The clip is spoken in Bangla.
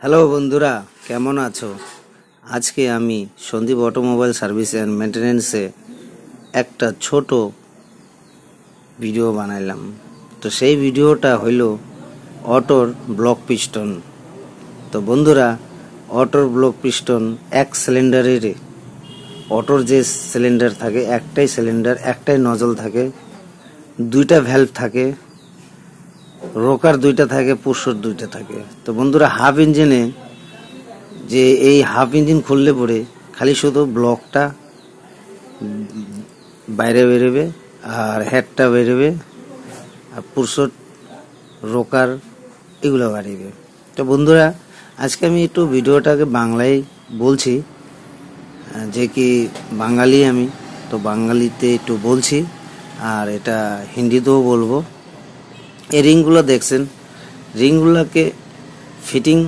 হ্যালো বন্ধুরা, কেমন আছো? আজকে আমি সন্দীপ অটোমোবাইল সার্ভিস অ্যান্ড মেনটেন্যান্সে একটা ছোট ভিডিও বানাইলাম। তো সেই ভিডিওটা হইল অটোর ব্লক পিস্টন। তো বন্ধুরা, অটোর ব্লক পিস্টন এক সিলিন্ডারের, অটোর যে সিলিন্ডার থাকে একটাই সিলিন্ডার, একটাই নজল থাকে, দুইটা ভ্যালভ থাকে, রোকার দুইটা থাকে, পুশর দুইটা থাকে। তো বন্ধুরা, হাফ ইঞ্জিনে যে এই হাফ ইঞ্জিন খুললে পরে খালি শুধু ব্লকটা বাইরে বেরোবে আর হেডটা বেরোবে আর পুরসট রোকার এগুলো বাড়িবে। তো বন্ধুরা, আজকে আমি একটু ভিডিওটাকে বাংলায় বলছি, যে কি বাঙালি আমি, তো বাঙালিতে একটু বলছি আর এটা হিন্দিতেও বলবো। এই রিংগুলো দেখছেন, রিংগুলোকে ফিটিং